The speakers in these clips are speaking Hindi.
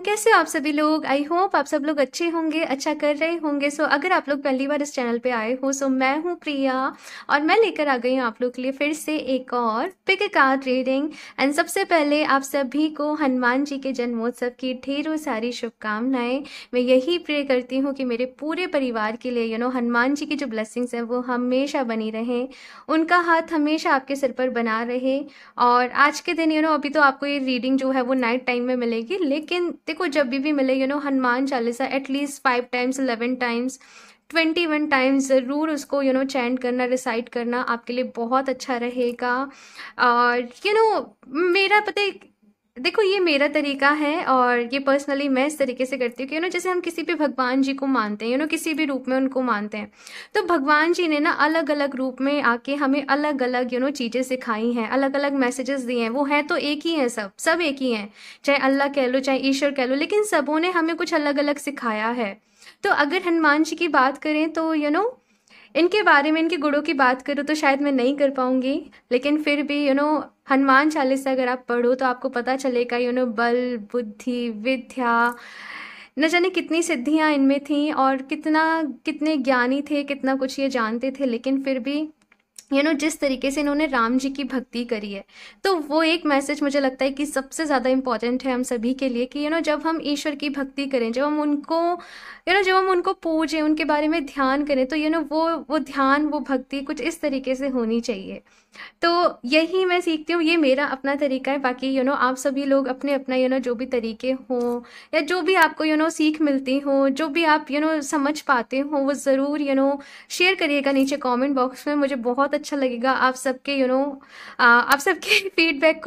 कैसे हो आप सभी लोग। आई होप आप सब लोग अच्छे होंगे, अच्छा कर रहे होंगे। सो अगर आप लोग पहली बार इस चैनल पे आए हो, सो मैं हूँ प्रिया और मैं लेकर आ गई हूँ आप लोग के लिए फिर से एक और pick a card reading. And सबसे पहले आप सभी को हनुमान जी के जन्मोत्सव की ढेरों सारी शुभकामनाएं। मैं यही प्रे करती हूँ कि मेरे पूरे परिवार के लिए हनुमान जी की जो ब्लेसिंग्स हैं वो हमेशा बनी रहें, उनका हाथ हमेशा आपके सिर पर बना रहे। और आज के दिन अभी तो आपको ये रीडिंग जो है वो नाइट टाइम में मिलेगी, लेकिन देखो जब भी मिले Hanuman Chalisa at least 5 times, 11 times, 21 times ज़रूर उसको चैंट करना, रिसाइट करना आपके लिए बहुत अच्छा रहेगा। और मेरा पता है, देखो ये मेरा तरीका है और ये पर्सनली मैं इस तरीके से करती हूँ कि जैसे हम किसी भी भगवान जी को मानते हैं, किसी भी रूप में उनको मानते हैं, तो भगवान जी ने ना अलग अलग रूप में आके हमें अलग अलग चीज़ें सिखाई हैं, अलग अलग मैसेजेस दिए हैं। वो हैं तो एक ही हैं, सब सब एक ही हैं, चाहे अल्लाह कह लो चाहे ईश्वर कह लो, लेकिन सबों ने हमें कुछ अलग अलग सिखाया है। तो अगर हनुमान जी की बात करें तो इनके बारे में, इनके गुणों की बात करूँ तो शायद मैं नहीं कर पाऊंगी, लेकिन फिर भी हनुमान चालीसा अगर आप पढ़ो तो आपको पता चलेगा बल, बुद्धि, विद्या, न जाने कितनी सिद्धियां इनमें थी और कितने ज्ञानी थे, कितना कुछ ये जानते थे, लेकिन फिर भी जिस तरीके से इन्होंने राम जी की भक्ति करी है, तो वो एक मैसेज मुझे लगता है कि सबसे ज़्यादा इम्पॉर्टेंट है हम सभी के लिए कि जब हम ईश्वर की भक्ति करें, जब हम उनको जब हम उनको पूजें, उनके बारे में ध्यान करें, तो वो ध्यान, वो भक्ति कुछ इस तरीके से होनी चाहिए। तो यही मैं सीखती हूँ, ये मेरा अपना तरीका है। बाकी आप सभी लोग अपने अपना जो भी तरीके हों या जो भी आपको सीख मिलती हो, जो भी आप समझ पाते हो, वो ज़रूर शेयर करिएगा नीचे कमेंट बॉक्स में। मुझे बहुत अच्छा लगेगा आप सबके आप सबके फीडबैक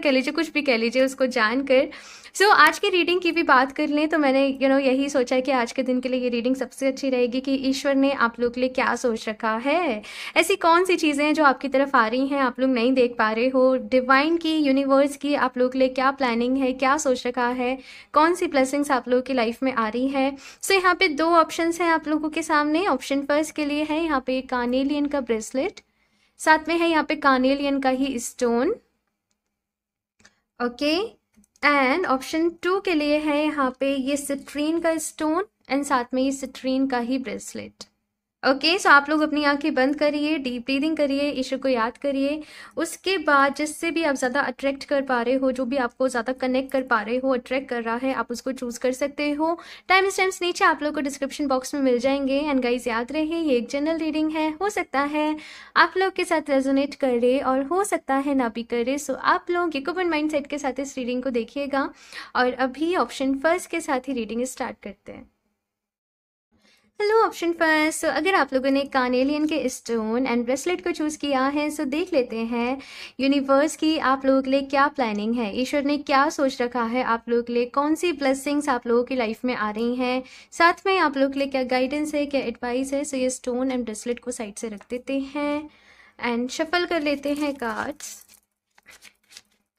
कह लीजिए, कुछ भी कह लीजिए, उसको जानकर। सो आज की रीडिंग की भी बात कर लें तो मैंने यही सोचा है कि आज के दिन के लिए ये रीडिंग सबसे अच्छी रहेगी कि ईश्वर ने आप लोग के लिए क्या सोच रखा है। ऐसी कौन सी चीज़ें हैं जो आपकी तरफ आ रही हैं, आप लोग नहीं देख पा रहे हो। डिवाइन की, यूनिवर्स की आप लोग के लिए क्या प्लानिंग है, क्या सोच रखा है, कौन सी ब्लेसिंग्स आप लोगों की लाइफ में आ रही है। सो यहाँ पे 2 ऑप्शंस हैं आप लोगों के सामने। ऑप्शन फर्स्ट के लिए है यहाँ पे कार्नेलियन का ब्रेसलेट, साथ में है यहाँ पे कार्नेलियन का ही स्टोन, ओके। एंड ऑप्शन 2 के लिए है यहाँ पे ये सिट्रीन का स्टोन एंड साथ में ये सिट्रीन का ही ब्रेसलेट, ओके। सो आप लोग अपनी आंखें बंद करिए, डीप ब्रीदिंग करिए, ईश्वर को याद करिए। उसके बाद जिससे भी आप ज़्यादा अट्रैक्ट कर पा रहे हो, जो भी आपको ज़्यादा कनेक्ट कर पा रहे हो, अट्रैक्ट कर रहा है, आप उसको चूज़ कर सकते हो। टाइम स्टैम्प्स नीचे आप लोग को डिस्क्रिप्शन बॉक्स में मिल जाएंगे। एंड गाइस याद रहे ये एक जनरल रीडिंग है, हो सकता है आप लोग के साथ रेजोनेट करे और हो सकता है ना भी करे। सो आप लोग एक ओपन माइंड सेट के साथ इस रीडिंग को देखिएगा। और अभी ऑप्शन फर्स्ट के साथ ही रीडिंग स्टार्ट करते हैं। Hello option first. सो अगर आप लोगों ने कार्नेलियन के स्टोन एंड ब्रेसलेट को चूज़ किया है, सो देख लेते हैं यूनिवर्स की आप लोगों के लिए क्या प्लानिंग है, ईश्वर ने क्या सोच रखा है आप लोगों के लिए, कौन सी ब्लेसिंग्स आप लोगों की लाइफ में आ रही हैं, साथ में आप लोगों के लिए क्या गाइडेंस है, क्या एडवाइस है। सो ये स्टोन एंड ब्रेसलेट को साइड से रख देते हैं एंड शफल कर लेते हैं cards.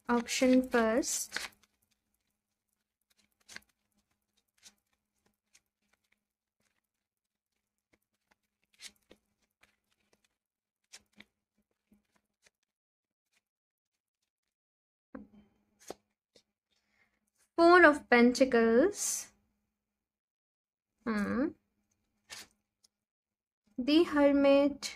Option first, four of pentacles, the hermit.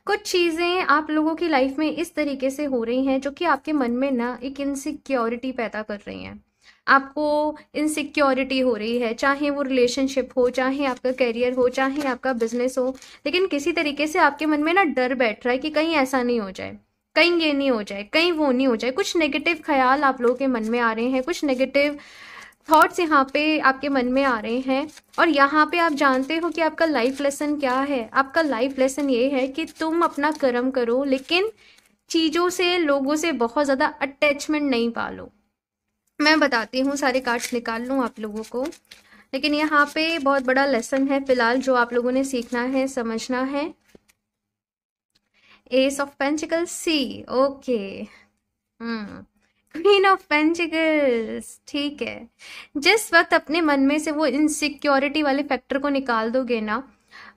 कुछ चीज़ें आप लोगों की लाइफ में इस तरीके से हो रही हैं जो कि आपके मन में ना एक इनसिक्योरिटी पैदा कर रही हैं। आपको इनसिक्योरिटी हो रही है, चाहे वो रिलेशनशिप हो, चाहे आपका करियर हो, चाहे आपका बिजनेस हो, लेकिन किसी तरीके से आपके मन में ना डर बैठ रहा है कि कहीं ऐसा नहीं हो जाए, कहीं ये नहीं हो जाए, कहीं वो नहीं हो जाए। कुछ नेगेटिव ख्याल आप लोगों के मन में आ रहे हैं, कुछ नेगेटिव थॉट्स यहाँ पे आपके मन में आ रहे हैं। और यहाँ पे आप जानते हो कि आपका लाइफ लेसन क्या है। आपका लाइफ लेसन ये है कि तुम अपना कर्म करो, लेकिन चीज़ों से, लोगों से बहुत ज़्यादा अटैचमेंट नहीं पालो। मैं बताती हूँ, सारे कार्ड्स निकाल लूँ आप लोगों को, लेकिन यहाँ पे बहुत बड़ा लेसन है फिलहाल जो आप लोगों ने सीखना है, समझना है। Ace of pentacles, see, okay. Queen of pentacles, ठीक है। जिस वक्त अपने मन में से वो इनसिक्योरिटी वाले फैक्टर को निकाल दोगे ना,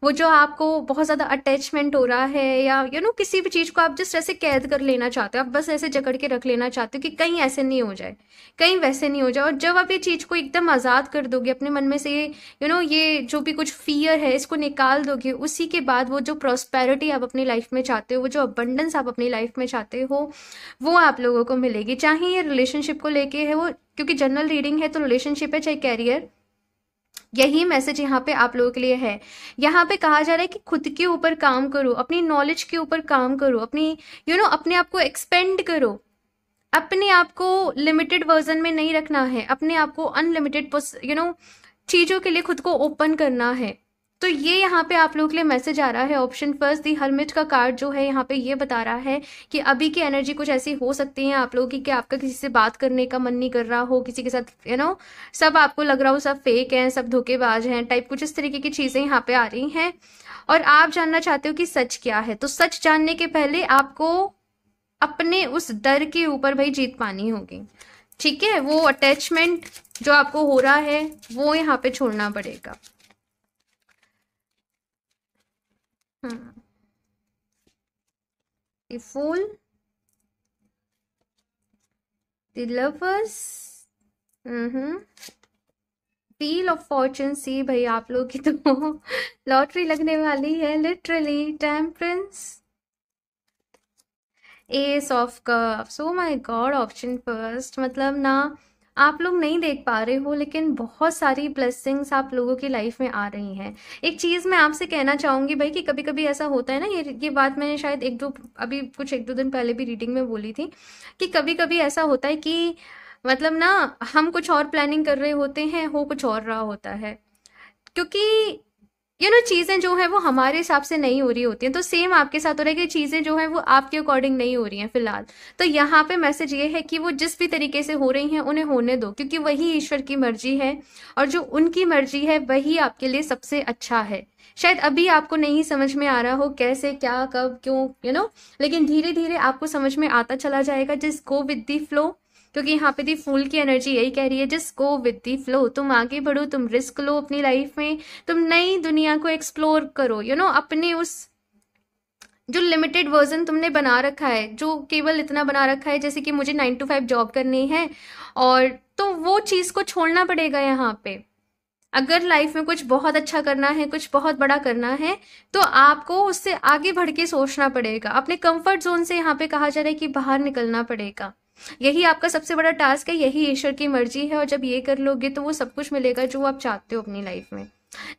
वो जो आपको बहुत ज़्यादा अटैचमेंट हो रहा है, या किसी भी चीज़ को आप जस्ट ऐसे कैद कर लेना चाहते हो, आप बस ऐसे जकड़ के रख लेना चाहते हो कि कहीं ऐसे नहीं हो जाए, कहीं वैसे नहीं हो जाए। और जब आप ये चीज़ को एकदम आज़ाद कर दोगे अपने मन में से, ये जो भी कुछ फियर है इसको निकाल दोगे, उसी के बाद वो जो प्रॉस्पेरिटी आप अपनी लाइफ में चाहते हो, वो जो अबंडेंस आप अपनी लाइफ में चाहते हो, वो आप लोगों को मिलेगी। चाहे ये रिलेशनशिप को लेके है, वो क्योंकि जनरल रीडिंग है तो रिलेशनशिप है चाहे कैरियर, यही मैसेज यहाँ पे आप लोगों के लिए है। यहाँ पे कहा जा रहा है कि खुद के ऊपर काम करो, अपनी नॉलेज के ऊपर काम करो, अपनी अपने आप को एक्सपेंड करो, अपने आप को लिमिटेड वर्जन में नहीं रखना है, अपने आप को अनलिमिटेड चीजों के लिए खुद को ओपन करना है। तो ये यहाँ पे आप लोगों के लिए मैसेज आ रहा है। ऑप्शन फर्स्ट दी हर्मिट का कार्ड जो है यहाँ पे ये बता रहा है कि अभी की एनर्जी कुछ ऐसी हो सकती है आप लोगों की कि आपका किसी से बात करने का मन नहीं कर रहा हो, किसी के साथ सब आपको लग रहा हो सब फेक हैं, सब धोखेबाज हैं टाइप, कुछ इस तरीके की चीजें यहाँ पे आ रही हैं। और आप जानना चाहते हो कि सच क्या है, तो सच जानने के पहले आपको अपने उस डर के ऊपर भाई जीत पानी होगी। ठीक है, वो अटैचमेंट जो आपको हो रहा है वो यहाँ पे छोड़ना पड़ेगा। The Fool, The Lovers, wheel of fortune. See भाई आप लोग की तो लॉटरी लगने वाली है literally. Temperance, ace of cups. Oh my god, option first. मतलब ना आप लोग नहीं देख पा रहे हो, लेकिन बहुत सारी ब्लेसिंग्स आप लोगों की लाइफ में आ रही हैं। एक चीज़ मैं आपसे कहना चाहूँगी भाई कि कभी कभी ऐसा होता है ना, ये बात मैंने शायद एक दो दिन पहले भी रीडिंग में बोली थी कि कभी कभी ऐसा होता है कि मतलब ना हम कुछ और प्लानिंग कर रहे होते हैं, हो कुछ और रहा होता है, क्योंकि चीज़ें जो है वो हमारे हिसाब से नहीं हो रही होती हैं। तो सेम आपके साथ हो रहा है कि चीज़ें जो है वो आपके अकॉर्डिंग नहीं हो रही हैं फिलहाल। तो यहाँ पे मैसेज ये है कि वो जिस भी तरीके से हो रही हैं उन्हें होने दो, क्योंकि वही ईश्वर की मर्जी है, और जो उनकी मर्जी है वही आपके लिए सबसे अच्छा है। शायद अभी आपको नहीं समझ में आ रहा हो कैसे, क्या, कब, क्यों, लेकिन धीरे धीरे आपको समझ में आता चला जाएगा। Just go with the flow, क्योंकि यहाँ पे दी फूल की एनर्जी यही कह रही है, just go with the flow. तुम आगे बढ़ो, तुम रिस्क लो अपनी लाइफ में, तुम नई दुनिया को एक्सप्लोर करो, अपने उस जो लिमिटेड वर्जन तुमने बना रखा है, जो केवल इतना बना रखा है जैसे कि मुझे 9 to 5 जॉब करनी है, और तो वो चीज़ को छोड़ना पड़ेगा यहाँ पे। अगर लाइफ में कुछ बहुत अच्छा करना है, कुछ बहुत बड़ा करना है, तो आपको उससे आगे बढ़ के सोचना पड़ेगा। अपने कंफर्ट जोन से यहाँ पे कहा जा रहा है कि बाहर निकलना पड़ेगा। यही आपका सबसे बड़ा टास्क है, यही ईश्वर की मर्जी है, और जब ये कर लोगे तो वो सब कुछ मिलेगा जो आप चाहते हो अपनी लाइफ में।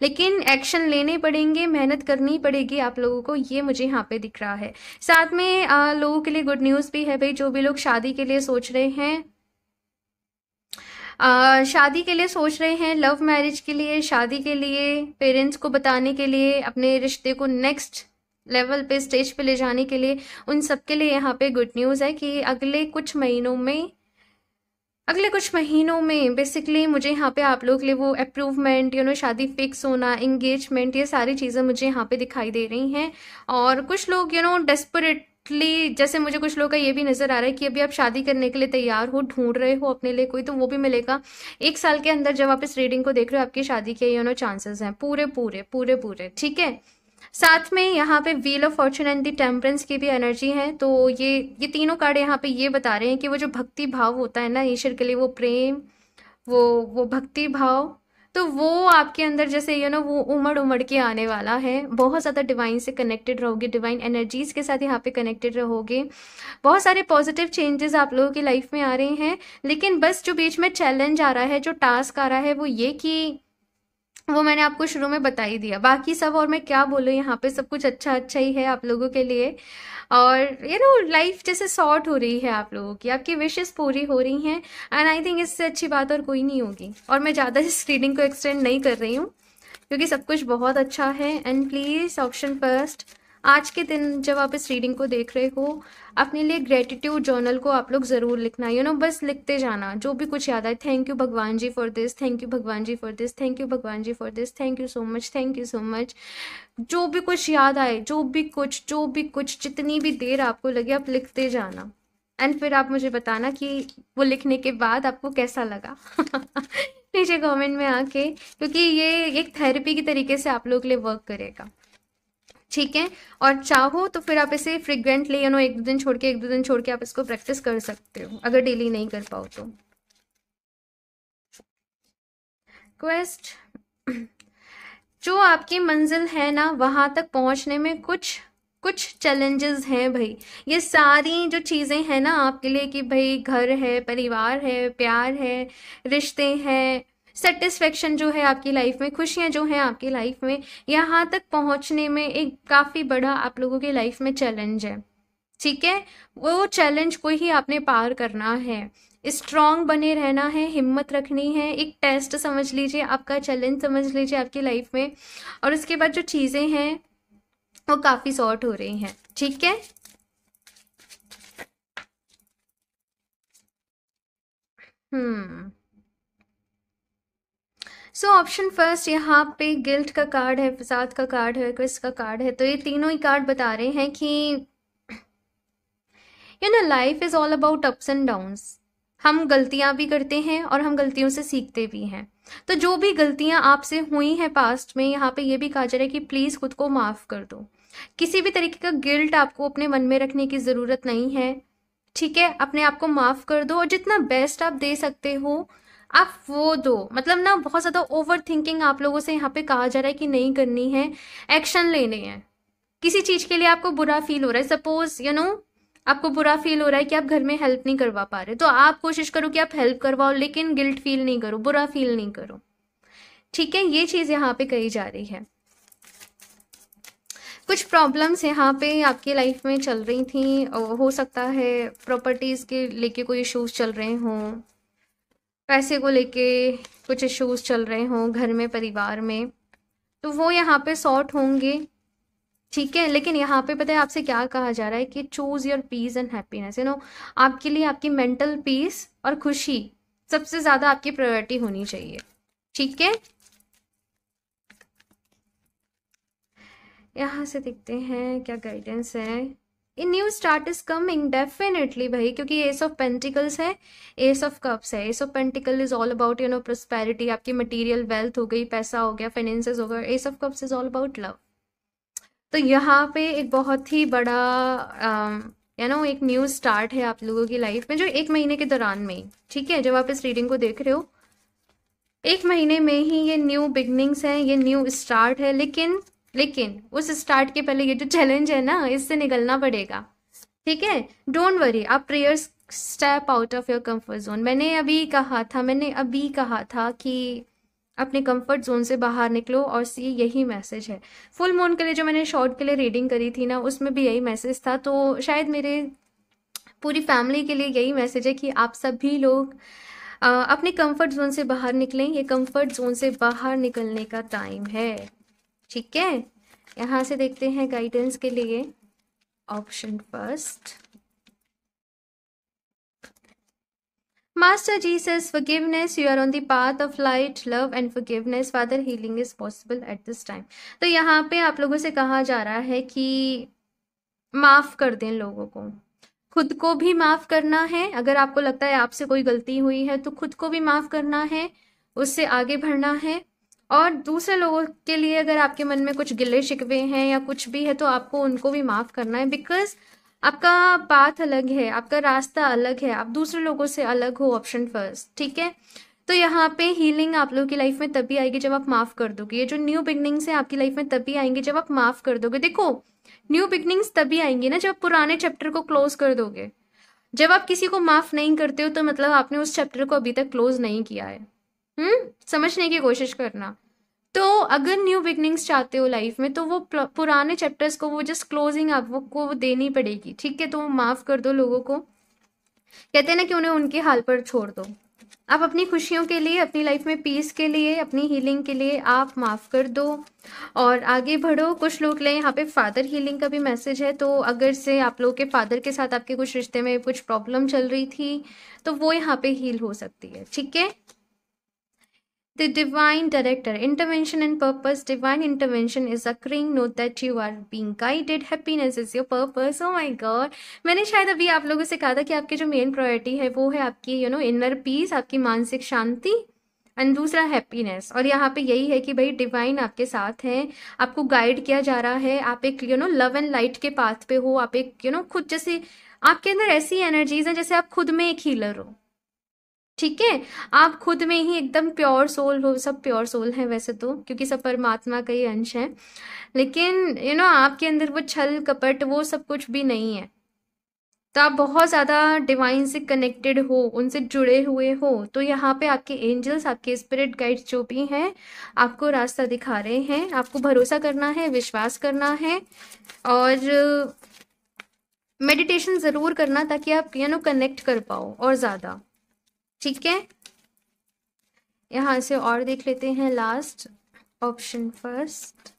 लेकिन एक्शन लेने पड़ेंगे, मेहनत करनी पड़ेगी आप लोगों को, ये मुझे यहाँ पे दिख रहा है। साथ में लोगों के लिए गुड न्यूज़ भी है भाई, जो भी लोग शादी के लिए सोच रहे हैं, शादी के लिए सोच रहे हैं, लव मैरिज के लिए, शादी के लिए, पेरेंट्स को बताने के लिए, अपने रिश्ते को नेक्स्ट लेवल पे, स्टेज पे ले जाने के लिए, उन सब के लिए यहाँ पे गुड न्यूज़ है कि अगले कुछ महीनों में बेसिकली मुझे यहाँ पे आप लोग के लिए वो अप्रूवमेंट, शादी फिक्स होना, एंगेजमेंट, ये सारी चीज़ें मुझे यहाँ पे दिखाई दे रही हैं। और कुछ लोग डेस्परेटली, जैसे मुझे कुछ लोग का ये भी नज़र आ रहा है कि अभी आप शादी करने के लिए तैयार हो, ढूंढ रहे हो अपने लिए कोई, तो वो भी मिलेगा 1 साल के अंदर। जब आप इस रीडिंग को देख रहे हो, आपकी शादी के चांसेस हैं पूरे पूरे पूरे पूरे। ठीक है, साथ में यहाँ पे wheel of Fortune and the temperance की भी एनर्जी है। तो ये तीनों कार्ड यहाँ पे ये बता रहे हैं कि वो जो भक्ति भाव होता है ना ईश्वर के लिए, वो प्रेम, वो भक्ति भाव, तो वो आपके अंदर जैसे वो उमड़ उमड़ के आने वाला है। बहुत ज़्यादा डिवाइन से कनेक्टेड रहोगे, डिवाइन एनर्जीज के साथ यहाँ पे कनेक्टेड रहोगे। बहुत सारे पॉजिटिव चेंजेस आप लोगों की लाइफ में आ रहे हैं। लेकिन बस जो बीच में चैलेंज आ रहा है, जो टास्क आ रहा है, वो ये कि वो मैंने आपको शुरू में बता ही दिया। बाकी सब और मैं क्या बोलूँ, यहाँ पे सब कुछ अच्छा अच्छा ही है आप लोगों के लिए। और लाइफ जैसे सॉर्ट हो रही है आप लोगों की, आपकी विशेस पूरी हो रही हैं। एंड आई थिंक इससे अच्छी बात और कोई नहीं होगी। और मैं ज़्यादा इस रीडिंग को एक्सटेंड नहीं कर रही हूँ, क्योंकि सब कुछ बहुत अच्छा है। एंड प्लीज़ ऑप्शन फर्स्ट, आज के दिन जब आप इस रीडिंग को देख रहे हो, अपने लिए ग्रेटिट्यूड जर्नल को आप लोग ज़रूर लिखना, बस लिखते जाना जो भी कुछ याद आए। थैंक यू भगवान जी फॉर दिस, थैंक यू भगवान जी फॉर दिस, थैंक यू भगवान जी for this, thank you so much, thank you so much. जो भी कुछ याद आए, जो भी कुछ जितनी भी देर आपको लगे, आप लिखते जाना। एंड फिर आप मुझे बताना कि वो लिखने के बाद आपको कैसा लगा। नीचे कमेंट में आके, क्योंकि ये एक थेरेपी की तरीके से आप लोग के लिए वर्क करेगा, ठीक है। और चाहो तो फिर आप इसे फ्रिक्वेंटली एक दो दिन छोड़ के आप इसको प्रैक्टिस कर सकते हो, अगर डेली नहीं कर पाओ तो। क्वेस्ट, जो आपकी मंजिल है ना वहां तक पहुंचने में कुछ कुछ चैलेंजेस हैं भाई। ये सारी जो चीज़ें हैं ना आपके लिए, कि भाई घर है, परिवार है, प्यार है, रिश्ते हैं, सेटिस्फेक्शन जो है आपकी लाइफ में, खुशियां जो हैं आपकी लाइफ में, यहाँ तक पहुंचने में एक काफ़ी बड़ा आप लोगों की लाइफ में चैलेंज है, ठीक है। वो चैलेंज को ही आपने पार करना है, स्ट्रांग बने रहना है, हिम्मत रखनी है। एक टेस्ट समझ लीजिए, आपका चैलेंज समझ लीजिए आपकी लाइफ में, और उसके बाद जो चीज़ें हैं वो काफ़ी सॉर्ट हो रही हैं, ठीक है। सो ऑप्शन फर्स्ट, यहाँ पे गिल्ट का कार्ड है, फसाद का कार्ड है, क्विज का कार्ड है। तो ये तीनों ही कार्ड बता रहे हैं कि life is all about ups and downs. हम गलतियां भी करते हैं और हम गलतियों से सीखते भी हैं। तो जो भी गलतियां आपसे हुई हैं पास्ट में, यहाँ पे ये भी कहा जा रहा है कि प्लीज़ खुद को माफ़ कर दो। किसी भी तरीके का गिल्ट आपको अपने मन में रखने की ज़रूरत नहीं है, ठीक है। अपने आप को माफ़ कर दो और जितना बेस्ट आप दे सकते हो आप वो दो। मतलब ना बहुत ज़्यादा ओवर थिंकिंग आप लोगों से यहाँ पे कहा जा रहा है कि नहीं करनी है, एक्शन लेने हैं। किसी चीज़ के लिए आपको बुरा फील हो रहा है, सपोज आपको बुरा फील हो रहा है कि आप घर में हेल्प नहीं करवा पा रहे, तो आप कोशिश करो कि आप हेल्प करवाओ, लेकिन गिल्ट फील नहीं करो, बुरा फील नहीं करो, ठीक है। ये चीज़ यहाँ पे कही जा रही है। कुछ प्रॉब्लम्स यहाँ पे आपकी लाइफ में चल रही थी, हो सकता है प्रॉपर्टीज़ के लेके कोई इश्यूज चल रहे हों, पैसे को लेके कुछ इश्यूज चल रहे हों घर में, परिवार में, तो वो यहाँ पे सॉर्ट होंगे, ठीक है। लेकिन यहाँ पे पता है आपसे क्या कहा जा रहा है कि choose your peace and happiness, आपके लिए आपकी मेंटल पीस और खुशी सबसे ज़्यादा आपकी प्रायोरिटी होनी चाहिए, ठीक है। यहाँ से देखते हैं क्या गाइडेंस है। A new start is coming definitely भाई, क्योंकि एस ऑफ पेंटिकल्स है, एस ऑफ कप्स है। Ace of pentacle is all about prosperity, आपकी मटेरियल वेल्थ हो गई, पैसा हो गया, फाइनेंसेस हो गया। S of cups is all about love. तो यहाँ पे एक बहुत ही बड़ा एक न्यू स्टार्ट है आप लोगों की लाइफ में, जो 1 महीने के दौरान में ही, ठीक है। जब आप इस रीडिंग को देख रहे हो 1 महीने में ही ये न्यू बिगनिंग्स है, ये न्यू स्टार्ट है। लेकिन उस स्टार्ट के पहले ये जो चैलेंज है ना, इससे निकलना पड़ेगा, ठीक है। डोंट वरी, आप prayers step out of your comfort zone. मैंने अभी कहा था कि अपने कंफर्ट जोन से बाहर निकलो, और सी यही मैसेज है। फुल मून के लिए जो मैंने शॉर्ट के लिए रीडिंग करी थी ना, उसमें भी यही मैसेज था। तो शायद मेरे पूरी फैमिली के लिए यही मैसेज है कि आप सभी लोग अपने कंफर्ट जोन से बाहर निकलें। ये कंफर्ट जोन से बाहर निकलने का टाइम है, ठीक है। यहाँ से देखते हैं गाइडेंस के लिए option first. Master G says forgiveness, you are on the path of light, love and forgiveness. Father, healing is possible at this time. तो यहाँ पे आप लोगों से कहा जा रहा है कि माफ़ कर दें लोगों को, खुद को भी माफ़ करना है। अगर आपको लगता है आपसे कोई गलती हुई है तो खुद को भी माफ़ करना है, उससे आगे बढ़ना है। और दूसरे लोगों के लिए अगर आपके मन में कुछ गिले शिकवे हैं या कुछ भी है, तो आपको उनको भी माफ़ करना है, बिकॉज आपका पाथ अलग है, आपका रास्ता अलग है, आप दूसरे लोगों से अलग हो। ऑप्शन फर्स्ट, ठीक है। तो यहाँ पे हीलिंग आप लोगों की लाइफ में तभी आएगी जब आप माफ़ कर दोगे। ये जो न्यू बिगनिंग्स है आपकी लाइफ में तभी आएंगी जब आप माफ़ कर दोगे। देखो, न्यू बिगनिंग्स तभी आएंगी ना जब आप पुराने चैप्टर को क्लोज कर दोगे। जब आप किसी को माफ़ नहीं करते हो तो मतलब आपने उस चैप्टर को अभी तक क्लोज नहीं किया है। समझने की कोशिश करना। तो अगर न्यू बिगनिंग्स चाहते हो लाइफ में, तो वो पुराने चैप्टर्स को वो जस्ट क्लोजिंग आपको वो देनी पड़ेगी, ठीक है। तो माफ़ कर दो लोगों को, कहते हैं ना कि उन्हें उनके हाल पर छोड़ दो। आप अपनी खुशियों के लिए, अपनी लाइफ में पीस के लिए, अपनी हीलिंग के लिए आप माफ़ कर दो और आगे बढ़ो। कुछ लोग ले यहाँ पे फादर हीलिंग का भी मैसेज है। तो अगर से आप लोग के फादर के साथ आपके कुछ रिश्ते में कुछ प्रॉब्लम चल रही थी, तो वो यहाँ पे हील हो सकती है, ठीक है। The divine director, intervention and purpose. Divine intervention is occurring. Note that you are being guided. Happiness is your purpose. Oh my God. मैंने शायद अभी आप लोगों से कहा था कि आपकी जो मेन प्रायोरिटी है वो है आपकी इनर पीस, आपकी मानसिक शांति, एंड दूसरा हैप्पीनेस। और यहाँ पे यही है कि भाई डिवाइन आपके साथ है, आपको गाइड किया जा रहा है, आप एक लव एंड लाइट के पाथ पे हो, आप एक खुद जैसे आपके अंदर ऐसी एनर्जीज हैं जैसे आप खुद में एक हीलर हो। ठीक है, आप खुद में ही एकदम प्योर सोल हो, सब प्योर सोल है वैसे तो, क्योंकि सब परमात्मा का ही अंश है, लेकिन आपके अंदर वो छल कपट वो सब कुछ भी नहीं है। तो आप बहुत ज़्यादा डिवाइन से कनेक्टेड हो, उनसे जुड़े हुए हो। तो यहाँ पे आपके एंजल्स, आपके स्पिरिट गाइड्स जो भी हैं, आपको रास्ता दिखा रहे हैं। आपको भरोसा करना है, विश्वास करना है, और मेडिटेशन ज़रूर करना, ताकि आप कनेक्ट कर पाओ और ज़्यादा। ठीक है, यहाँ से और देख लेते हैं लास्ट ऑप्शन फर्स्ट।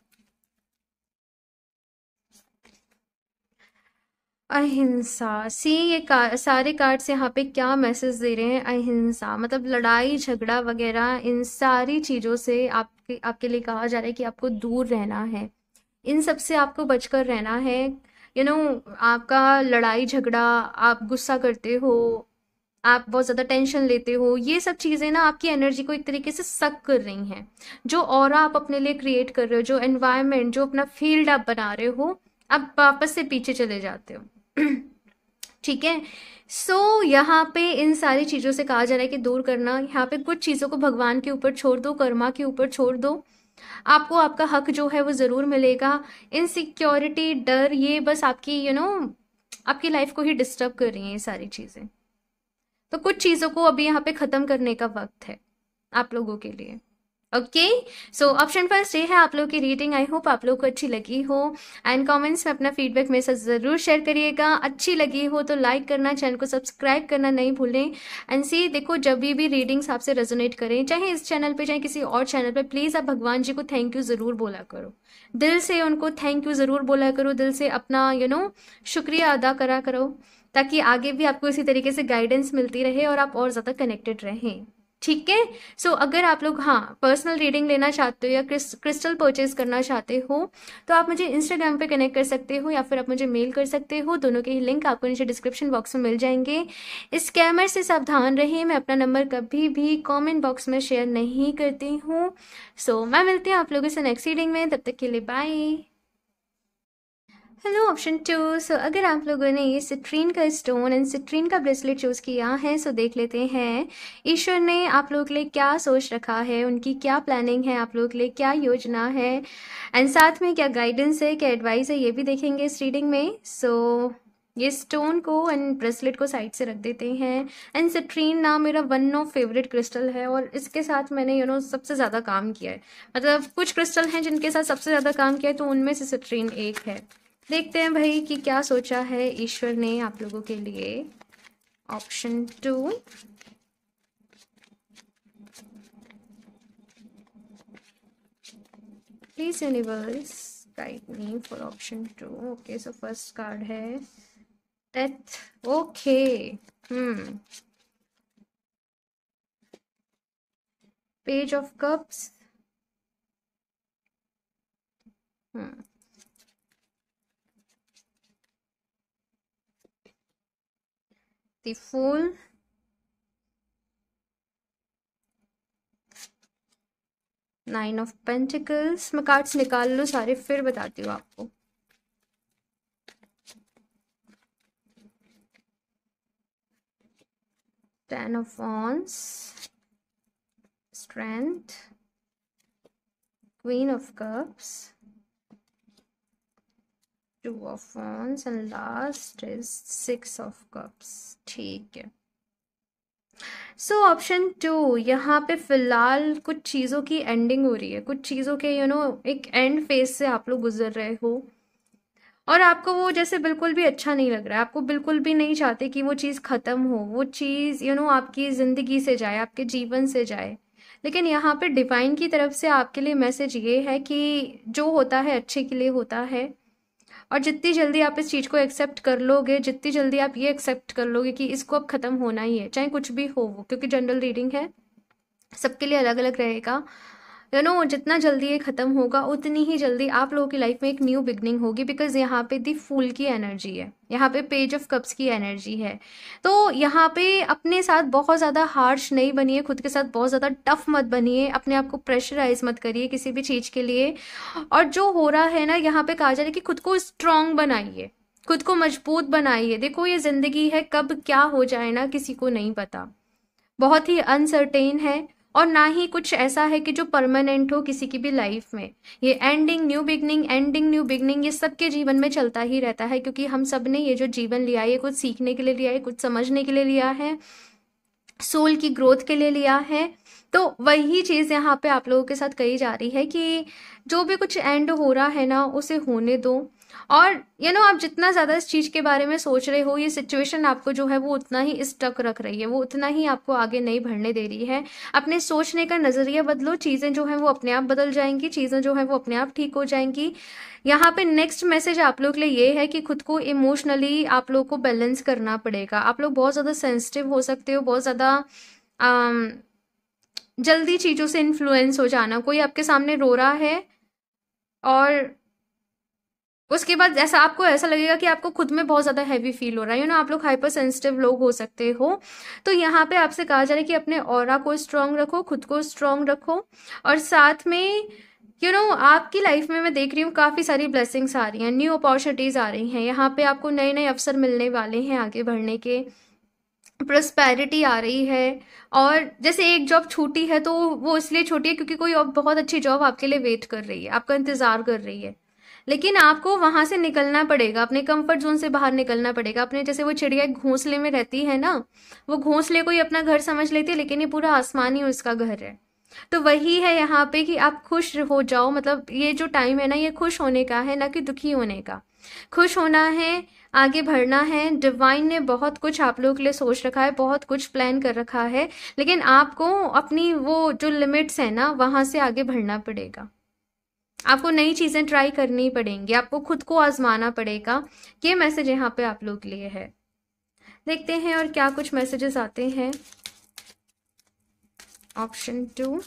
अहिंसा। सी ये सारे कार्ड्स यहाँ पे क्या मैसेज दे रहे हैं? अहिंसा मतलब लड़ाई झगड़ा वगैरह, इन सारी चीज़ों से आपके लिए कहा जा रहा है कि आपको दूर रहना है, इन सब से आपको बचकर रहना है। आपका लड़ाई झगड़ा, आप गुस्सा करते हो, आप बहुत ज़्यादा टेंशन लेते हो, ये सब चीज़ें ना आपकी एनर्जी को एक तरीके से सक कर रही हैं। जो ऑरा आप अपने लिए क्रिएट कर रहे हो, जो एनवायरनमेंट, जो अपना फील्ड आप बना रहे हो, आप वापस से पीछे चले जाते हो। ठीक है, सो यहाँ पे इन सारी चीज़ों से कहा जा रहा है कि दूर करना। यहाँ पे कुछ चीज़ों को भगवान के ऊपर छोड़ दो, कर्मा के ऊपर छोड़ दो, आपको आपका हक जो है वो ज़रूर मिलेगा। इनसिक्योरिटी, डर, ये बस आपकी आपकी लाइफ को ही डिस्टर्ब कर रही हैं ये सारी चीज़ें। तो कुछ चीज़ों को अभी यहाँ पे ख़त्म करने का वक्त है आप लोगों के लिए। ओके, सो ऑप्शन फर्स्ट ये है आप लोगों की रीडिंग। आई होप आप लोगों को अच्छी लगी हो, एंड कमेंट्स में अपना फीडबैक मेरे साथ ज़रूर शेयर करिएगा। अच्छी लगी हो तो लाइक करना, चैनल को सब्सक्राइब करना नहीं भूलें। एंड सी देखो, जब भी रीडिंग्स आपसे रेजोनेट करें, चाहे इस चैनल पे चाहे किसी और चैनल पे, प्लीज़ आप भगवान जी को थैंक यू ज़रूर बोला करो, दिल से उनको थैंक यू ज़रूर बोला करो, दिल से अपना शुक्रिया अदा करा करो, ताकि आगे भी आपको इसी तरीके से गाइडेंस मिलती रहे और आप और ज़्यादा कनेक्टेड रहें। ठीक है, सो अगर आप लोग पर्सनल रीडिंग लेना चाहते हो या क्रिस्टल परचेज करना चाहते हो, तो आप मुझे इंस्टाग्राम पे कनेक्ट कर सकते हो, या फिर आप मुझे मेल कर सकते हो। दोनों के ही लिंक आपको नीचे डिस्क्रिप्शन बॉक्स में मिल जाएंगे। स्कैमर से सावधान रहिए, मैं अपना नंबर कभी भी कमेंट बॉक्स में शेयर नहीं करती हूँ। सो मैं मिलती हूँ आप लोगों से नेक्स्ट रीडिंग में, तब तक के लिए बाय। Hello option 2। सो अगर आप लोगों ने ये सिट्रीन का स्टोन एंड सिट्रीन का ब्रेसलेट चूज़ किया है, सो देख लेते हैं ईश्वर ने आप लोगों के लिए क्या सोच रखा है, उनकी क्या प्लानिंग है, आप लोगों के लिए क्या योजना है, एंड साथ में क्या गाइडेंस है, क्या एडवाइस है, ये भी देखेंगे इस रीडिंग में। सो ये स्टोन को एंड ब्रेसलेट को साइड से रख देते हैं। एंड सिट्रीन ना मेरा वन ऑफ फेवरेट क्रिस्टल है, और इसके साथ मैंने सबसे ज़्यादा काम किया है। मतलब कुछ क्रिस्टल हैं जिनके साथ सबसे ज़्यादा काम किया है, तो उनमें से सिट्रीन एक है। देखते हैं भाई कि क्या सोचा है ईश्वर ने आप लोगों के लिए। Option 2, please universe guide me for option 2। Okay, so first card है डेथ। Okay, page of cups, the fool, nine of pentacles. मैं कार्ड्स निकाल लूँ सारे, फिर बताती हूँ आपको। Ten of wands, strength, queen of cups, two of wands, and last is six of cups. ठीक है, सो ऑप्शन 2, यहाँ पे फिलहाल कुछ चीज़ों की एंडिंग हो रही है, कुछ चीज़ों के एक एंड फेज से आप लोग गुजर रहे हो, और आपको वो जैसे बिल्कुल भी अच्छा नहीं लग रहा है, आपको बिल्कुल भी नहीं चाहते कि वो चीज़ ख़त्म हो, वो चीज़ आपकी ज़िंदगी से जाए, आपके जीवन से जाए। लेकिन यहाँ पे डिवाइन की तरफ से आपके लिए मैसेज ये है कि जो होता है अच्छे के लिए होता है, और जितनी जल्दी आप इस चीज़ को एक्सेप्ट कर लोगे, जितनी जल्दी आप ये एक्सेप्ट कर लोगे कि इसको अब ख़त्म होना ही है, चाहे कुछ भी हो वो, क्योंकि जनरल रीडिंग है, सबके लिए अलग अलग रहेगा। जितना जल्दी ये खत्म होगा उतनी ही जल्दी आप लोगों की लाइफ में एक न्यू बिगनिंग होगी, बिकॉज यहाँ पे दी फूल की एनर्जी है, यहाँ पे पेज ऑफ कप्स की एनर्जी है। तो यहाँ पे अपने साथ बहुत ज़्यादा हार्श नहीं बनिए, खुद के साथ बहुत ज़्यादा टफ मत बनिए, अपने आप को प्रेशराइज मत करिए किसी भी चीज़ के लिए। और जो हो रहा है ना, यहाँ पे कहा जा रहा है कि खुद को स्ट्रांग बनाइए, खुद को मजबूत बनाइए। देखो ये जिंदगी है, कब क्या हो जाए ना किसी को नहीं पता, बहुत ही अनसर्टेन है। और ना ही कुछ ऐसा है कि जो परमानेंट हो किसी की भी लाइफ में। ये ending new beginning, ending new beginning, ये सबके जीवन में चलता ही रहता है, क्योंकि हम सब ने ये जो जीवन लिया है ये कुछ सीखने के लिए लिया है, कुछ समझने के लिए लिया है, सोल की ग्रोथ के लिए लिया है। तो वही चीज़ यहाँ पे आप लोगों के साथ कही जा रही है कि जो भी कुछ एंड हो रहा है ना उसे होने दो। और आप जितना ज़्यादा इस चीज़ के बारे में सोच रहे हो, ये सिचुएशन आपको जो है वो उतना ही स्टक रख रही है, वो उतना ही आपको आगे नहीं बढ़ने दे रही है। अपने सोचने का नज़रिया बदलो, चीज़ें जो हैं वो अपने आप बदल जाएंगी, चीज़ें जो हैं वो अपने आप ठीक हो जाएंगी। यहाँ पे नेक्स्ट मैसेज आप लोग के लिए ये है कि खुद को इमोशनली आप लोग को बैलेंस करना पड़ेगा। आप लोग बहुत ज़्यादा सेंसिटिव हो सकते हो, बहुत ज़्यादा जल्दी चीज़ों से इन्फ्लुएंस हो जाना। कोई आपके सामने रो रहा है और उसके बाद ऐसा आपको ऐसा लगेगा कि आपको खुद में बहुत ज़्यादा हैवी फील हो रहा है, आप लोग हाइपर सेंसिटिव लोग हो सकते हो। तो यहाँ पे आपसे कहा जा रहा है कि अपने ऑरा को स्ट्रांग रखो, खुद को स्ट्रांग रखो। और साथ में आपकी लाइफ में मैं देख रही हूँ काफ़ी सारी ब्लेसिंग्स आ रही हैं, न्यू अपॉर्चुनिटीज़ आ रही हैं। यहाँ पे आपको नए नए अवसर मिलने वाले हैं आगे बढ़ने के, प्रॉस्पेरिटी आ रही है। और जैसे एक जॉब छूटी है तो वो इसलिए छूटी है क्योंकि कोई और बहुत अच्छी जॉब आपके लिए वेट कर रही है, आपका इंतज़ार कर रही है। लेकिन आपको वहां से निकलना पड़ेगा, अपने कंफर्ट जोन से बाहर निकलना पड़ेगा। अपने जैसे वो चिड़िया एक घोंसले में रहती है ना, वो घोंसले को ही अपना घर समझ लेती है, लेकिन ये पूरा आसमान ही उसका घर है। तो वही है यहाँ पे कि आप खुश हो जाओ, मतलब ये जो टाइम है ना ये खुश होने का है, ना कि दुखी होने का। खुश होना है, आगे बढ़ना है। डिवाइन ने बहुत कुछ आप लोगों के लिए सोच रखा है, बहुत कुछ प्लान कर रखा है, लेकिन आपको अपनी वो जो लिमिट्स है ना वहां से आगे बढ़ना पड़ेगा। आपको नई चीजें ट्राई करनी पड़ेंगी, आपको खुद को आजमाना पड़ेगा। ये मैसेज यहाँ पे आप लोग के लिए है। देखते हैं और क्या कुछ मैसेजेस आते हैं। ऑप्शन 2,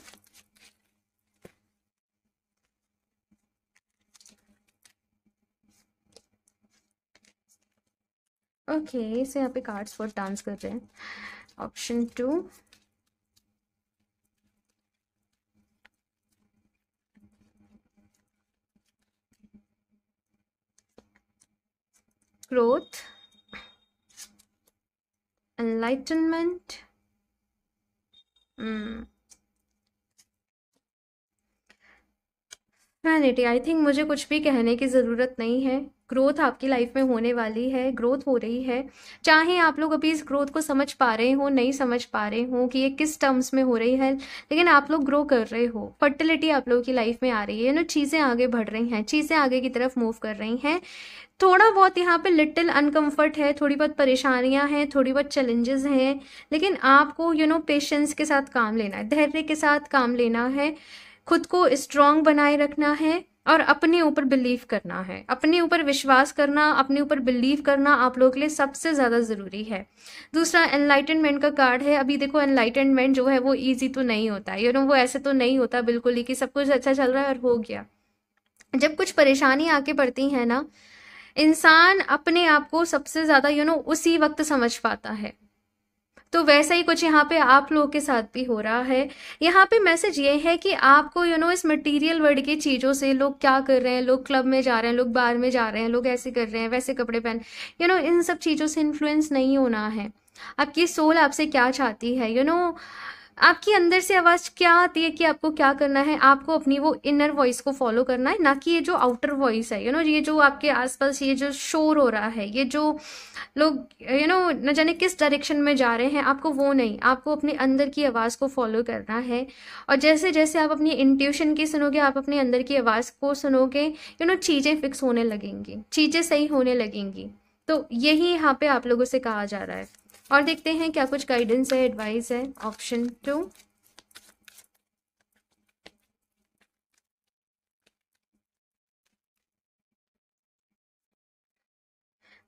ओके, इसे यहाँ पे कार्ड्स फॉर डांस कर रहे हैं। Option 2, growth, enlightenment, vanity. I think मुझे कुछ भी कहने की ज़रूरत नहीं है। ग्रोथ आपकी लाइफ में होने वाली है, ग्रोथ हो रही है। चाहे आप लोग अभी इस ग्रोथ को समझ पा रहे हो, नहीं समझ पा रहे हो कि ये किस टर्म्स में हो रही है, लेकिन आप लोग ग्रो कर रहे हो। फर्टिलिटी आप लोगों की लाइफ में आ रही है, चीज़ें आगे बढ़ रही हैं, चीज़ें आगे की तरफ मूव कर रही हैं। थोड़ा बहुत यहाँ पे लिटिल अनकंफर्ट है, थोड़ी बहुत परेशानियां हैं, थोड़ी बहुत चैलेंजेस हैं, लेकिन आपको पेशेंस के साथ काम लेना है, धैर्य के साथ काम लेना है, खुद को स्ट्रांग बनाए रखना है और अपने ऊपर बिलीव करना है। अपने ऊपर विश्वास करना, अपने ऊपर बिलीव करना आप लोगों के लिए सबसे ज़्यादा ज़रूरी है। दूसरा एनलाइटनमेंट का कार्ड है। अभी देखो एनलाइटनमेंट जो है वो ईजी तो नहीं होता है, वो ऐसे तो नहीं होता बिल्कुल ही कि सब कुछ अच्छा चल रहा है और हो गया। जब कुछ परेशानी आके पड़ती है ना, इंसान अपने आप को सबसे ज़्यादा उसी वक्त समझ पाता है। तो वैसा ही कुछ यहाँ पे आप लोगों के साथ भी हो रहा है। यहाँ पे मैसेज ये है कि आपको इस मटेरियल वर्ल्ड की चीज़ों से, लोग क्या कर रहे हैं, लोग क्लब में जा रहे हैं, लोग बार में जा रहे हैं, लोग ऐसे कर रहे हैं, वैसे कपड़े पहन, इन सब चीज़ों से इन्फ्लुएंस नहीं होना है। आपकी सोल आपसे क्या चाहती है, आपकी अंदर से आवाज़ क्या आती है कि आपको क्या करना है। आपको अपनी वो इनर वॉइस को फॉलो करना है, ना कि ये जो आउटर वॉइस है, ये जो आपके आसपास ये जो शोर हो रहा है, ये जो लोग न जाने किस डायरेक्शन में जा रहे हैं, आपको वो नहीं, आपको अपने अंदर की आवाज़ को फॉलो करना है। और जैसे जैसे आप अपनी इंट्यूशन की सुनोगे, आप अपने अंदर की आवाज़ को सुनोगे, चीज़ें फिक्स होने लगेंगी, चीज़ें सही होने लगेंगी। तो यही यहाँ पे आप लोगों से कहा जा रहा है। और देखते हैं क्या कुछ गाइडेंस है, एडवाइस है। Option 2,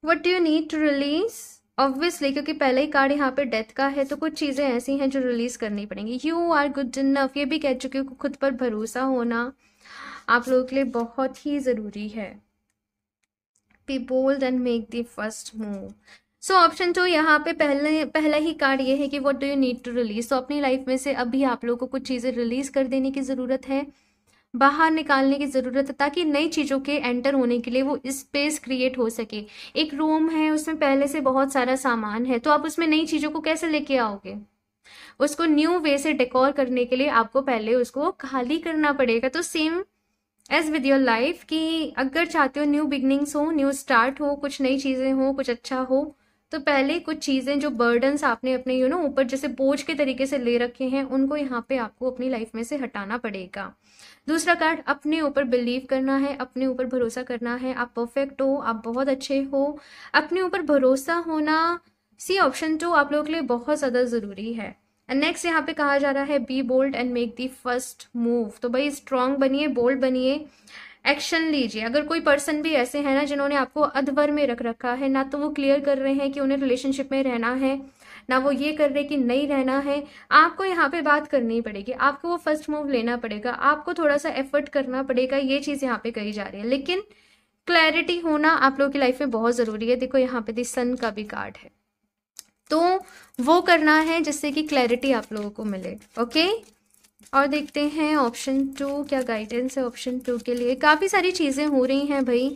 what do you need to release? Obviously, क्योंकि पहले ही कार्ड यहाँ पे डेथ का है, तो कुछ चीज़ें ऐसी हैं जो रिलीज करनी पड़ेंगी। यू आर गुड इनफ, ये भी कह चुकी हूँ, खुद पर भरोसा होना आप लोगों के लिए बहुत ही ज़रूरी है। Be bold and make the first move. So option 2 यहाँ पे पहला ही कार्ड ये है कि what do you need to release. तो अपनी लाइफ में से अभी आप लोगों को कुछ चीज़ें रिलीज कर देने की ज़रूरत है, बाहर निकालने की ज़रूरत है, ताकि नई चीज़ों के एंटर होने के लिए वो स्पेस क्रिएट हो सके। एक रूम है, उसमें पहले से बहुत सारा सामान है, तो आप उसमें नई चीज़ों को कैसे लेके आओगे? उसको न्यू वे से डेकोर करने के लिए आपको पहले उसको खाली करना पड़ेगा। तो same as with your life, कि अगर चाहते हो न्यू बिगनिंग्स हो, न्यू स्टार्ट हो, कुछ नई चीज़ें हो, कुछ अच्छा हो, तो पहले कुछ चीज़ें जो बर्डन्स आपने अपने ऊपर जैसे बोझ के तरीके से ले रखे हैं, उनको यहाँ पे आपको अपनी लाइफ में से हटाना पड़ेगा। दूसरा कार्ड, अपने ऊपर बिलीव करना है, अपने ऊपर भरोसा करना है। आप परफेक्ट हो, आप बहुत अच्छे हो, अपने ऊपर भरोसा होना। सी ऑप्शन 2 आप लोगों के लिए बहुत ज़्यादा ज़रूरी है। एंड नेक्स्ट यहाँ पे कहा जा रहा है be bold and make the first move. तो भाई स्ट्रांग बनिए, बोल्ड बनिए, एक्शन लीजिए। अगर कोई पर्सन भी ऐसे है ना जिन्होंने आपको अधवर में रख रखा है, ना तो वो क्लियर कर रहे हैं कि उन्हें रिलेशनशिप में रहना है, ना वो ये कर रहे कि नहीं रहना है, आपको यहाँ पे बात करनी पड़ेगी, आपको वो फर्स्ट मूव लेना पड़ेगा, आपको थोड़ा सा एफर्ट करना पड़ेगा। ये चीज़ यहाँ पे कही जा रही है, लेकिन क्लैरिटी होना आप लोगों की लाइफ में बहुत ज़रूरी है। देखो यहाँ पे दी सन का भी कार्ड है, तो वो करना है जिससे कि क्लैरिटी आप लोगों को मिले। ओके, और देखते हैं ऑप्शन 2 क्या गाइडेंस है। ऑप्शन 2 के लिए काफ़ी सारी चीज़ें हो रही हैं भाई,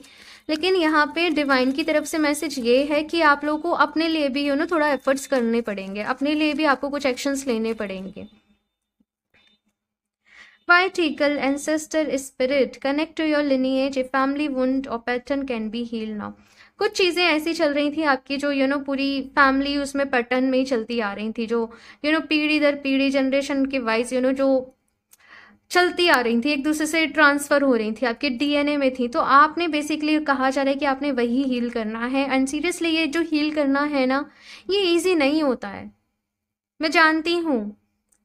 लेकिन यहाँ पे डिवाइन की तरफ से मैसेज ये है कि आप लोगों को अपने लिए भी थोड़ा एफर्ट्स करने पड़ेंगे, अपने लिए भी आपको कुछ एक्शंस लेने पड़ेंगे। White eagle, ancestor spirit, connect to your lineage, a family wound or pattern can be healed now. कुछ चीज़ें ऐसी चल रही थी आपकी जो पूरी फैमिली उसमें पैटर्न में ही चलती आ रही थी, जो पीढ़ी दर पीढ़ी जनरेशन के वाइज जो चलती आ रही थी, एक दूसरे से ट्रांसफर हो रही थी, आपके डीएनए में थी। तो आपने बेसिकली कहा जा रहा है कि आपने वही हील करना है। एंड सीरियसली ये जो हील करना है ना, ये इजी नहीं होता है, मैं जानती हूँ,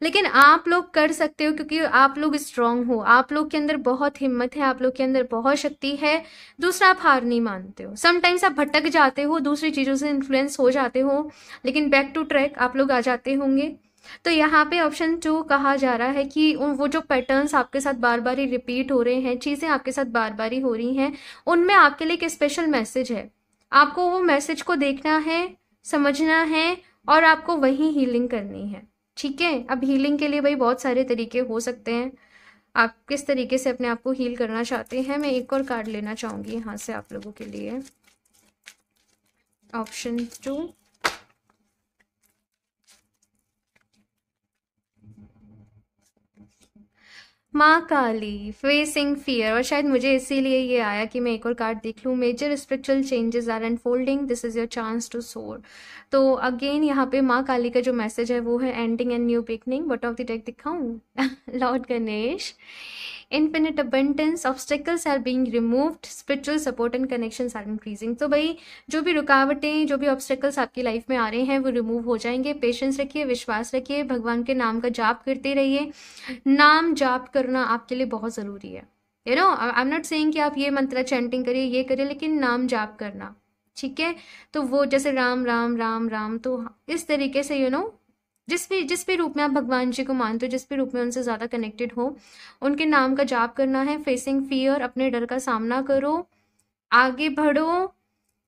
लेकिन आप लोग कर सकते हो क्योंकि आप लोग स्ट्रांग हो, आप लोग के अंदर बहुत हिम्मत है, आप लोग के अंदर बहुत शक्ति है। दूसरा, आप हार नहीं मानते हो। समटाइम्स आप भटक जाते हो, दूसरी चीज़ों से इन्फ्लुएंस हो जाते हो, लेकिन बैक टू ट्रैक आप लोग आ जाते होंगे। तो यहाँ पे ऑप्शन 2 कहा जा रहा है कि वो जो पैटर्न्स आपके साथ बार बार ही रिपीट हो रहे हैं, चीज़ें आपके साथ बार बार ही हो रही हैं, उनमें आपके लिए एक स्पेशल मैसेज है। आपको वो मैसेज को देखना है, समझना है, और आपको वही हीलिंग करनी है। ठीक है, अब हीलिंग के लिए भाई बहुत सारे तरीके हो सकते हैं, आप किस तरीके से अपने आप को हील करना चाहते हैं। मैं एक और कार्ड लेना चाहूँगी यहाँ से आप लोगों के लिए। ऑप्शन 2, माँ काली, फेसिंग फियर। और शायद मुझे इसीलिए ये आया कि मैं एक और कार्ड देख लूँ। Major spiritual changes are unfolding, this is your chance to soar. तो अगेन यहाँ पे माँ काली का जो मैसेज है वो है ending and new beginning. Bottom of the deck दिखाऊँ? Lord Ganesh, infinite abundance, obstacles are being removed, spiritual support and connections are increasing. तो भाई जो भी रुकावटें, जो भी ऑब्स्टेकल्स आपकी लाइफ में आ रहे हैं वो रिमूव हो जाएंगे। पेशेंस रखिए, विश्वास रखिए, भगवान के नाम का जाप करते रहिए। नाम जाप करना आपके लिए बहुत ज़रूरी है। आई एम नॉट सेइंग कि आप ये मंत्र चैंटिंग करिए, ये करिए, लेकिन नाम जाप करना, ठीक है? तो वो जैसे राम राम राम राम, तो इस तरीके से जिस भी रूप में आप भगवान जी को मानते हो, जिस भी रूप में उनसे ज़्यादा कनेक्टेड हो, उनके नाम का जाप करना है। फेसिंग फियर, अपने डर का सामना करो, आगे बढ़ो,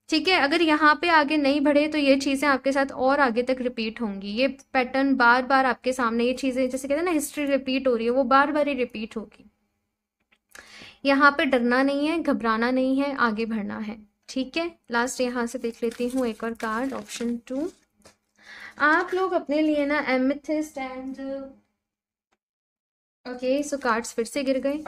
ठीक है? अगर यहाँ पे आगे नहीं बढ़े तो ये चीज़ें आपके साथ और आगे तक रिपीट होंगी। ये पैटर्न बार बार आपके सामने, ये चीज़ें जैसे कहते हैं ना हिस्ट्री रिपीट हो रही है, वो बार बार ही रिपीट होगी। यहाँ पे डरना नहीं है, घबराना नहीं है, आगे बढ़ना है, ठीक है? लास्ट यहाँ से देख लेती हूँ एक और कार्ड। ऑप्शन 2, आप लोग अपने लिए ना amethyst and okay, so cards फिर से गिर गए।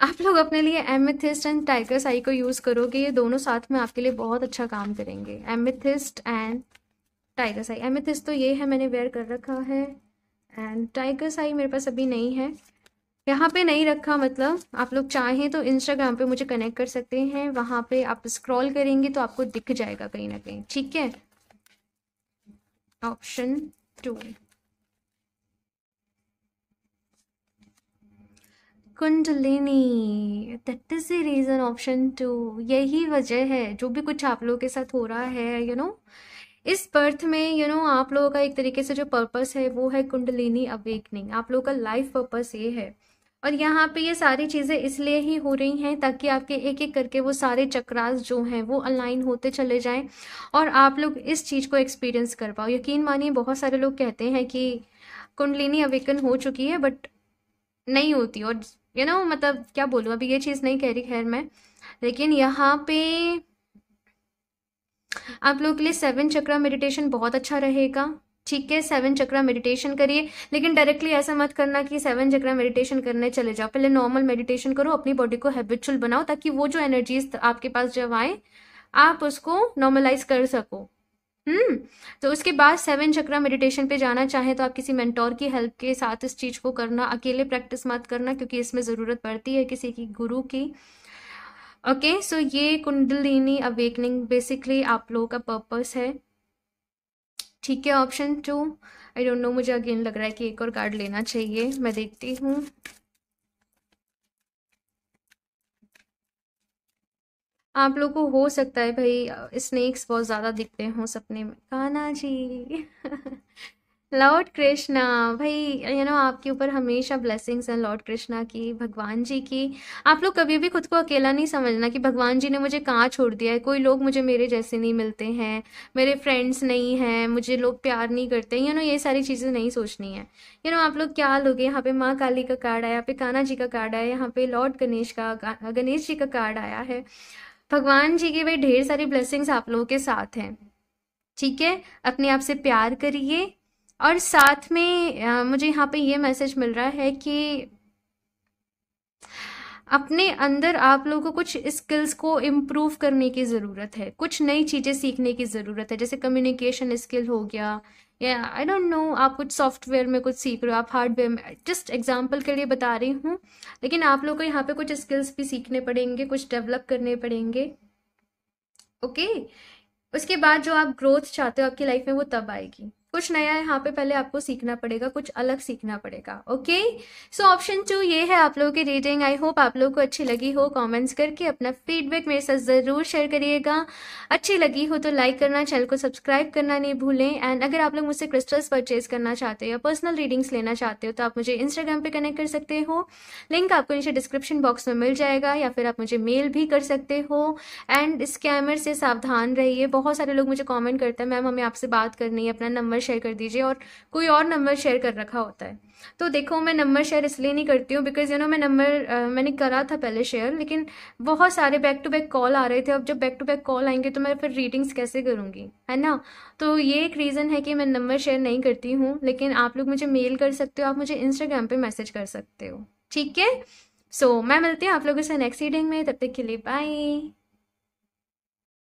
आप लोग अपने लिए एमेथिस्ट एंड टाइगर्स आई को यूज़ करोगे, ये दोनों साथ में आपके लिए बहुत अच्छा काम करेंगे। Amethyst and tigers I, amethyst तो ये है, मैंने वेयर कर रखा है, एंड टाइगर्स आई मेरे पास अभी नहीं है, यहाँ पे नहीं रखा। मतलब आप लोग चाहें तो इंस्टाग्राम पे मुझे कनेक्ट कर सकते हैं, वहाँ पे आप स्क्रॉल करेंगे तो आपको दिख जाएगा कहीं ना कहीं, ठीक है? Option 2, Kundalini, that is the reason. Option 2, यही वजह है जो भी कुछ आप लोगों के साथ हो रहा है, इस बर्थ में आप लोगों का एक तरीके से जो पर्पस है वो है कुंडलिनी अवेकनिंग। आप लोगों का लाइफ पर्पस ये है। और यहाँ पे ये सारी चीज़ें इसलिए ही हो रही हैं ताकि आपके एक एक करके वो सारे चक्रास जो हैं वो अलाइन होते चले जाएं और आप लोग इस चीज़ को एक्सपीरियंस कर पाओ। यकीन मानिए बहुत सारे लोग कहते हैं कि कुंडलिनी अवेकन हो चुकी है बट नहीं होती। और मतलब क्या बोलूँ, अभी ये चीज़ नहीं कह रही खैर मैं, लेकिन यहाँ पे आप लोगों के लिए 7 चक्रा मेडिटेशन बहुत अच्छा रहेगा। ठीक है, 7 चक्रा मेडिटेशन करिए, लेकिन डायरेक्टली ऐसा मत करना कि 7 चक्रा मेडिटेशन करने चले जाओ। पहले नॉर्मल मेडिटेशन करो, अपनी बॉडी को हैबिचुअल बनाओ ताकि वो जो एनर्जीज आपके पास जब आए आप उसको नॉर्मलाइज कर सको। तो उसके बाद 7 चक्रा मेडिटेशन पे जाना चाहे तो आप किसी मेंटोर की हेल्प के साथ इस चीज़ को करना, अकेले प्रैक्टिस मत करना क्योंकि इसमें ज़रूरत पड़ती है किसी की गुरु की। ओके, सो ये कुंडलिनी अवेकनिंग बेसिकली आप लोगों का पर्पस है। ठीक है, ऑप्शन 2। आई डोंट नो, मुझे अगेन लग रहा है कि एक और कार्ड लेना चाहिए, मैं देखती हूँ। आप लोग को हो सकता है भाई स्नेक्स बहुत ज़्यादा दिखते हों सपने में। कान्हा जी लॉर्ड कृष्णा, भाई आपके ऊपर हमेशा ब्लेसिंग्स हैं लॉर्ड कृष्णा की, भगवान जी की। आप लोग कभी भी खुद को अकेला नहीं समझना कि भगवान जी ने मुझे कहाँ छोड़ दिया है, कोई लोग मुझे मेरे जैसे नहीं मिलते हैं, मेरे फ्रेंड्स नहीं हैं, मुझे लोग प्यार नहीं करते, ये सारी चीज़ें नहीं सोचनी है। आप लोग क्या लोगे, यहाँ पे माँ काली का कार्ड आया, यहाँ पे कान्हा जी का कार्ड आया, यहाँ पे लॉर्ड गणेश जी का कार्ड आया है। भगवान जी की भाई ढेर सारी ब्लेसिंग्स आप लोगों के साथ हैं। ठीक है, अपने आप से प्यार करिए। और साथ में मुझे यहाँ पे ये मैसेज मिल रहा है कि अपने अंदर आप लोगों को कुछ स्किल्स को इम्प्रूव करने की ज़रूरत है, कुछ नई चीज़ें सीखने की ज़रूरत है, जैसे कम्युनिकेशन स्किल हो गया, या आई डोंट नो आप कुछ सॉफ्टवेयर में कुछ सीख रहे हो, आप हार्डवेयर में, जस्ट एग्जांपल के लिए बता रही हूँ। लेकिन आप लोगों को यहाँ पे कुछ स्किल्स भी सीखने पड़ेंगे, कुछ डेवलप करने पड़ेंगे। ओके, उसके बाद जो आप ग्रोथ चाहते हो आपकी लाइफ में वो तब आएगी। कुछ नया यहाँ पे पहले आपको सीखना पड़ेगा, कुछ अलग सीखना पड़ेगा। ओके, सो ऑप्शन 2 ये है आप लोगों की रीडिंग। आई होप आप लोगों को अच्छी लगी हो। कमेंट्स करके अपना फीडबैक मेरे साथ ज़रूर शेयर करिएगा। अच्छी लगी हो तो लाइक करना, चैनल को सब्सक्राइब करना नहीं भूलें। एंड अगर आप लोग मुझसे क्रिस्टल्स परचेज करना चाहते हो या पर्सनल रीडिंग्स लेना चाहते हो तो आप मुझे इंस्टाग्राम पर कनेक्ट कर सकते हो, लिंक आपको नीचे डिस्क्रिप्शन बॉक्स में मिल जाएगा, या फिर आप मुझे मेल भी कर सकते हो। एंड स्कैमर से सावधान रहिए। बहुत सारे लोग मुझे कमेंट करते हैं मैम हमें आपसे बात करनी है, अपना नंबर शेयर कर दीजिए, और कोई और नंबर शेयर कर रखा होता है। तो देखो मैं नंबर शेयर इसलिए नहीं करती हूँ बिकॉज मैं नंबर मैंने करा था पहले शेयर, लेकिन बहुत सारे बैक टू बैक कॉल आ रहे थे। अब जब बैक टू बैक कॉल आएंगे तो मैं फिर रीडिंग्स कैसे करूँगी, है ना। तो ये एक रीज़न है कि मैं नंबर शेयर नहीं करती हूँ। लेकिन आप लोग मुझे मेल कर सकते हो, आप मुझे इंस्टाग्राम पे मैसेज कर सकते हो। ठीक है, सो मैं मिलती हूँ आप लोगों से नेक्स्ट रीडिंग में, तब तक के लिए बाय।